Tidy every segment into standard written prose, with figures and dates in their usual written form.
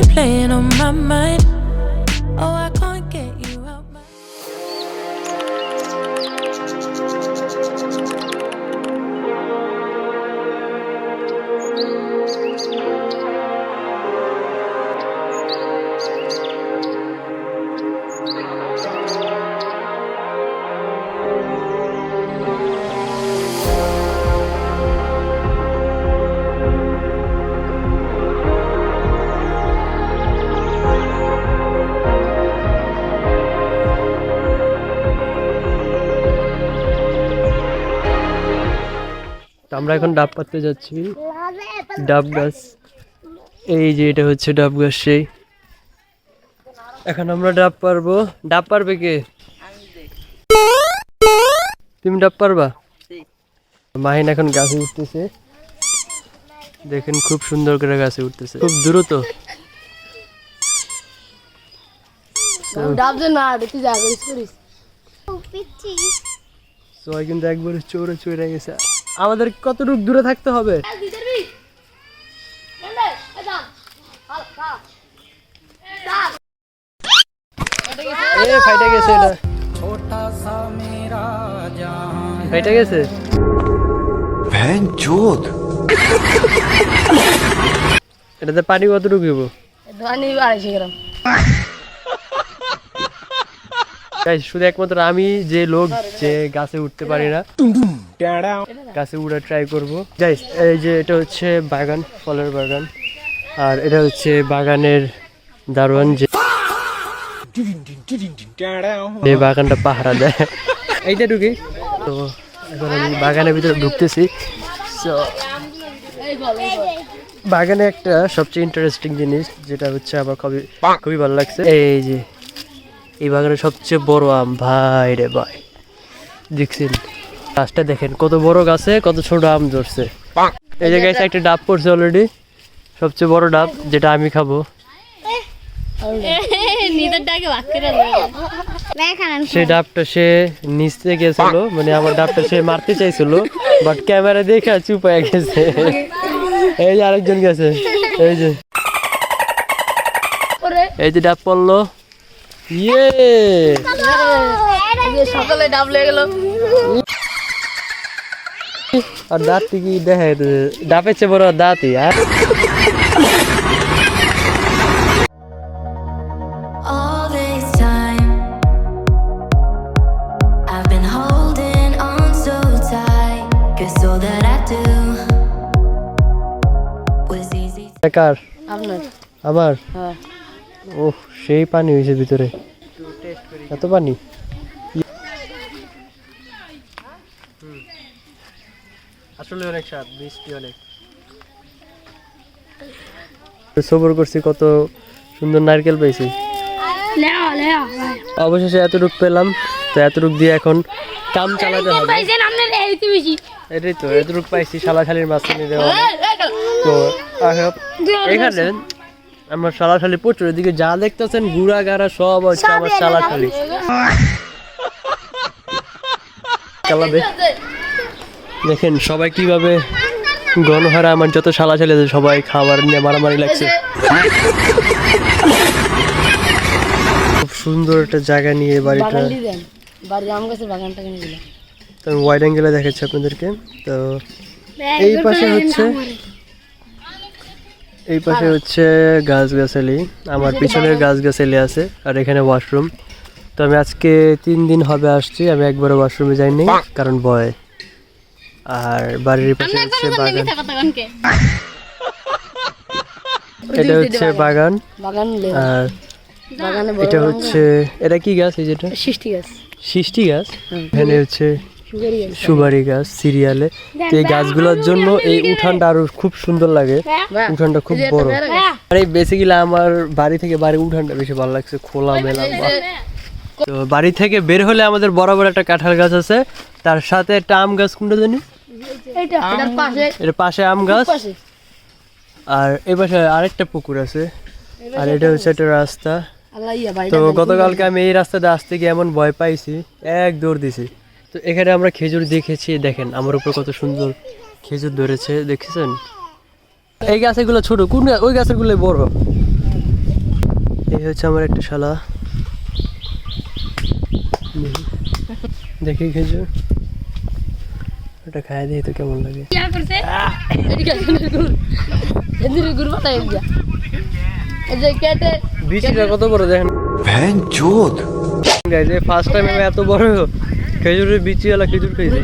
keep playing on my mind. Oh, I can't get you out my আমরা এখন ডাব পাততে যাচ্ছি। ডাব গাছ, এই যে এটা হচ্ছে ডাব গাছ। সেই এখন আমরা ডাব পারবো। ডাব পারবে কে? তুমি ডাব পারবা? মাহিন এখন গাছে উঠতেছে, দেখেন খুব সুন্দর করে গাছে উঠতেছে, খুব দ্রুত। সবাই কিন্তু একবারে চোরে চড়ে গেছে। আমাদের কতটুকু দূরে থাকতে হবে? ফাইটে গেছে, এটা ফাইটে গেছে। এটাতে পানি কতটুকু দিব? শুধু একমাত্র আমি যে লোক যে গাছে উঠতে পারি না, গাছে উঠে ট্রাই করবো। গাইস, এই যে এটা হচ্ছে বাগান, ফলের বাগান, আর এটা হচ্ছে বাগানের দারোয়ান যে বাগানটা পাহারা দেয়। এইটা ঢুকি তো এখন আমি বাগানের ভিতরে ঢুকতেছি। বাগানে একটা সবচেয়ে ইন্টারেস্টিং জিনিস যেটা হচ্ছে আমার খুবই ভালো লাগছে, এই যে এই বাগানের সবচেয়ে বড় আম। ভাই রে ভাই, দেখছেন গাছটা? দেখেন কত বড় গাছে কত ছোট আম ধরছে। এই যে গাছে একটা ডাব পড়ছে অলরেডি, সবচেয়ে বড় ডাব, যেটা আমি খাবো। সেই ডাবটা সে নিচে গেছিল, মানে আমার ডাবটা সে মারতে চাইছিল, বাট ক্যামেরা দেখে চুপ হয়ে গেছে। এই যে আরেকজন গেছে, এই যে ডাব পড়লো। ইয়ে সকালে ডাব লেগে গেল। আর দাঁতটি কি দেখা ডাবের চেয়ে বড় দাঁতই। আর all this time. I've been holding on so tight, 'cause all that I do was easy. কার? আপনার? আমার? হ্যাঁ। ওহ, সেই পানি হয়েছে ভিতরে, এত পানি। আসলে অনেক স্বাদ, মিষ্টি অনেক। সবর করছি, কত সুন্দর নারকেল পাইছি। অবশেষে এতটুকু পেলাম, তো এতটুকু দিয়ে এখন কাম চালাতে হবে। এটাই তো, এতটুকু পাইছি শালাশালির মাঝখানে দেওয়া। তো এখানে আমার শালাশালি প্রচুর, এদিকে যা দেখতেছেন গুড়া গাড়া সব হচ্ছে আমার শালাশালি। দেখেন সবাই কিভাবে গণহারা, আমার যত শালাশালি আছে সবাই খাবার নিয়ে মারামারি লাগছে। খুব সুন্দর একটা জায়গা নিয়ে বাড়িটা, তো আমি ওয়াইড অ্যাঙ্গেলে দেখাচ্ছি আপনাদেরকে। তো এই পাশে হচ্ছে গাছগাছালি, আমার পিছনের গাছগাছালি আছে, আর এখানে ওয়াশরুম। তো আমি আজকে 3 দিন হবে আসছি, আমি একবারও ওয়াশরুমে যাইনি, কারণ ভয়। আর বাড়ির পাশে হচ্ছে বাগান, এটা হচ্ছে বাগান। আর এটা হচ্ছে, এটা কি গাছ? এই যেটা সৃষ্টি গাছ। এখানে হচ্ছে সুপারি গাছ সিরিয়ালে। তো এই গাছগুলোর জন্য এই উঠানটা আরো খুব সুন্দর লাগে, উঠানটা খুব বড়। আর এই বেসিক্যালি আমার বাড়ি থেকে বাড়ির উঠানটা বেশি ভালো লাগছে, খোলা মেলা। তো বাড়ি থেকে বের হলে আমাদের বরাবর একটা কাঁঠাল গাছ আছে, তার সাথে একটা আম গাছ। কোনটা জানি? এটা পাশে আম গাছ, আর এই পাশে আরেকটা পুকুর আছে, আর এটা হচ্ছে একটা রাস্তা। তো গতকালকে আমি এই রাস্তাতে আসতে গিয়ে এমন ভয় পাইছি, এক দৌড় দিছি। তো এখানে আমরা খেজুর দেখেছি, দেখেন আমার উপর কত সুন্দর খেজুর ধরেছে, দেখেছেন? এই গাছগুলো ছোট, কোন ওই গাছের গুলো বড়। এই হচ্ছে আমার একটা শালা, দেখি খেজুর ওটা খাই দিই তো কেমন লাগে। বিচিটা কত বড় দেখেন, ফার্স্ট টাইম আমি এত বড় খেজুরের বিচিওয়ালা খেজুর খাইছি।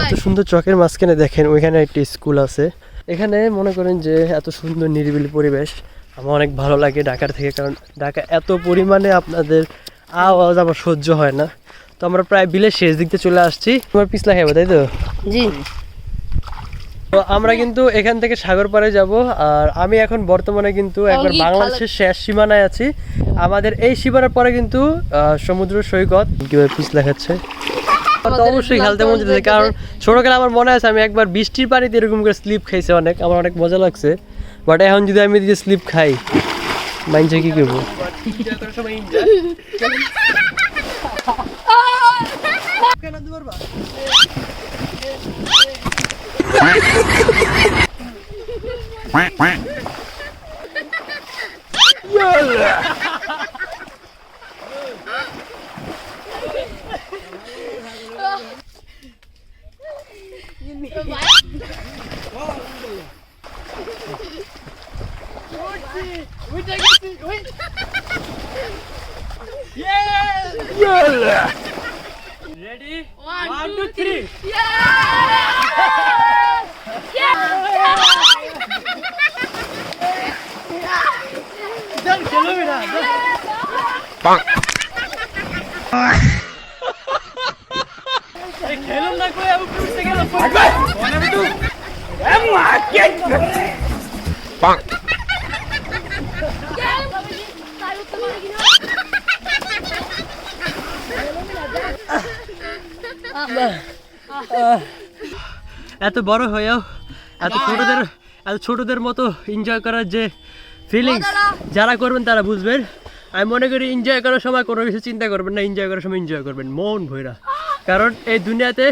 এত সুন্দর চকের মাঝখানে দেখেন ওইখানে একটা স্কুল আছে। এখানে মনে করেন যে এত সুন্দর নিরিবিলি পরিবেশ আমার অনেক ভালো লাগে ঢাকার থেকে, কারণ ঢাকা এত পরিমাণে আপনাদের আওয়াজ আমার সহ্য হয় না। তো আমরা প্রায় বিলের শেষ দিক দিয়ে চলে আসছি। তোমার পিছলা খাবো তাই তো? জি। তো আমরা কিন্তু এখান থেকে সাগর পাড়ে যাব। আর আমি এখন বর্তমানে কিন্তু একবার বাংলাদেশের শেষ সীমানায় আছি। আমাদের এই সীমানার পরে কিন্তু সমুদ্র সৈকত। কিভাবে পিছলা খাচ্ছে তো অবশ্যই খেলতে মন যেতেছে, কারণ ছোটবেলা আমার মনে আছে আমি একবার বৃষ্টির পানিতে এরকম করে স্লিপ খাইছি অনেক, আমার অনেক মজা লাগছে। বাট এখন যদি আমি যদি স্লিপ খাই মাইন্ডে কি করবো? Ready? 1, 2, 3. খেলুন না কই আমি পুরুষে গেলাম। এত বড় হয়েও এত ছোটদের মতো এনজয় করার যে ফিলিংস যারা করবেন তারা বুঝবেন। আমি মনে করি এনজয় করার সময় কোনো কিছু চিন্তা করবেন না, এনজয় করার সময় এনজয় করবেন মন ভৈরা। কারণ এই দুনিয়াতে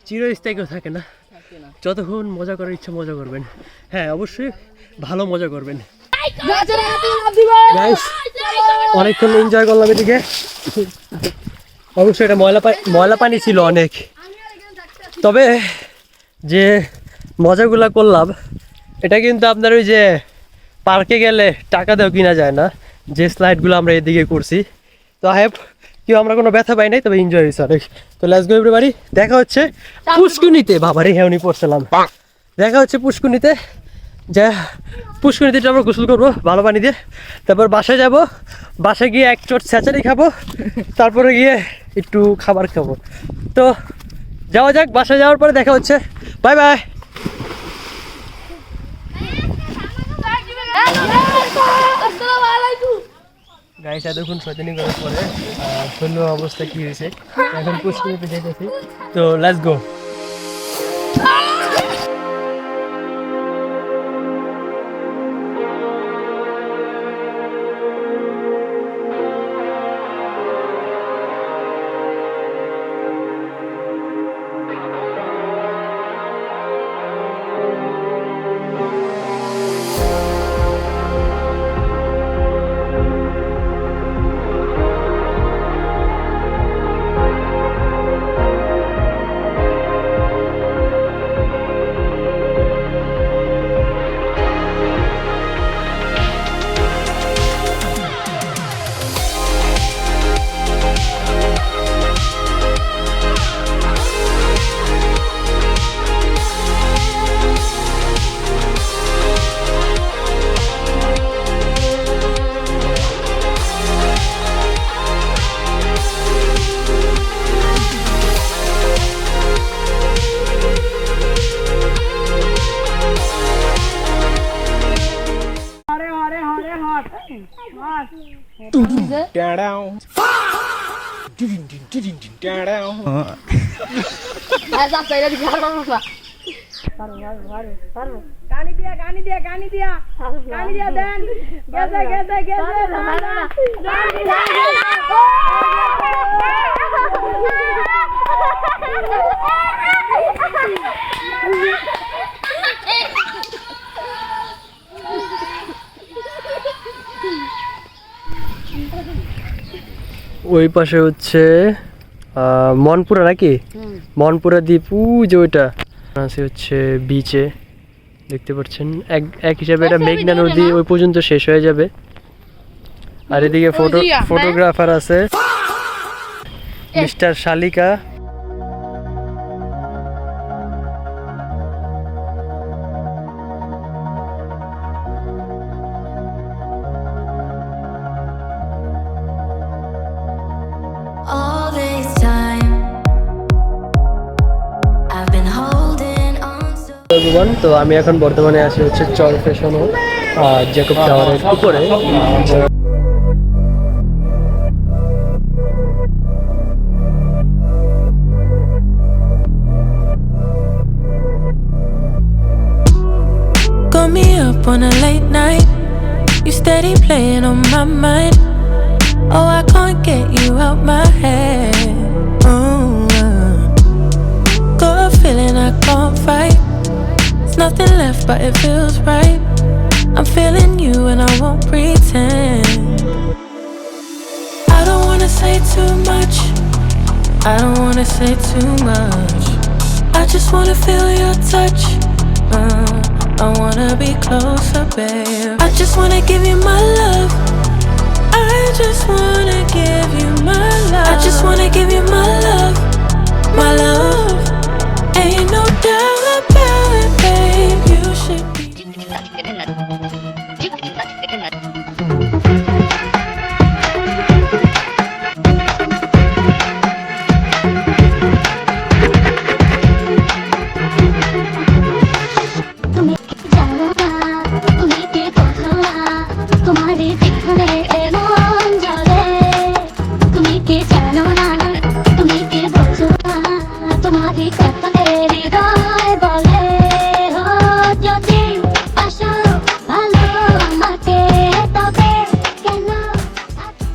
চিরস্থায়ী কেউ থাকে না, যতক্ষণ মজা করার ইচ্ছা মজা করবেন। হ্যাঁ অবশ্যই ভালো মজা করবেন। অনেকক্ষণ এনজয় করলাম এদিকে। অবশ্যই এটা ময়লা পানি ছিল অনেক, তবে যে মজাগুলা করলাম এটা কিন্তু আপনার ওই যে পার্কে গেলে টাকা দেওয়া কিনা যায় না, যে স্লাইডগুলো আমরা এদিকে করছি। তো আই হ্যাভ কেউ আমরা কোনো ব্যথা পাই নাই, তবে এনজয় হয়েছে অনেক। তো লেটস গো এভরিবডি, দেখা হচ্ছে পুষ্কুনিতে। বাবারে হেউনি পড়ছিলাম। দেখা হচ্ছে পুষ্কুনিতে, যা পুষ্কুনিতে আমরা গোসল করবো ভালো পানি দিয়ে, তারপর বাসায় যাব। বাসায় গিয়ে এক চট ছেঁচারি খাবো, তারপরে গিয়ে একটু খাবার খাবো। তো যাওয়া যাক, বাসায় যাওয়ার পরে দেখা হচ্ছে। Bye bye. গাইস এতক্ষণ শয়তানি করার পরে শৈল অবস্থা কি হয়েছে, এখন পুষ্কুনিতে যেতেছি। তো লেটস গো। গানি দিয়া দেন গেছে গেছে। ওই পাশে হচ্ছে মনপুরা নাকি, মনপুরা দ্বীপ, যে ওইটা আছে হচ্ছে বিচে দেখতে পাচ্ছেন। এক হিসাবে এটা মেঘনা নদী ওই পর্যন্ত শেষ হয়ে যাবে। আর এদিকে ফটোগ্রাফার আছে মিস্টার শালিকা। All this time, I've been holding on so. everyone, তো আমি এখন বর্তমানে আছি হচ্ছে চর ফ্যাশন জ্যাকব টাওয়ারের উপরে। Got me up on a late night. You steady playing on my mind. Oh, I can't get you out my head. Got a feeling I can't fight. There's nothing left, but it feels right. I'm feeling you and I won't pretend. I don't wanna say too much. I don't wanna say too much. I just wanna feel your touch. I wanna be closer, babe. I just wanna give you my love.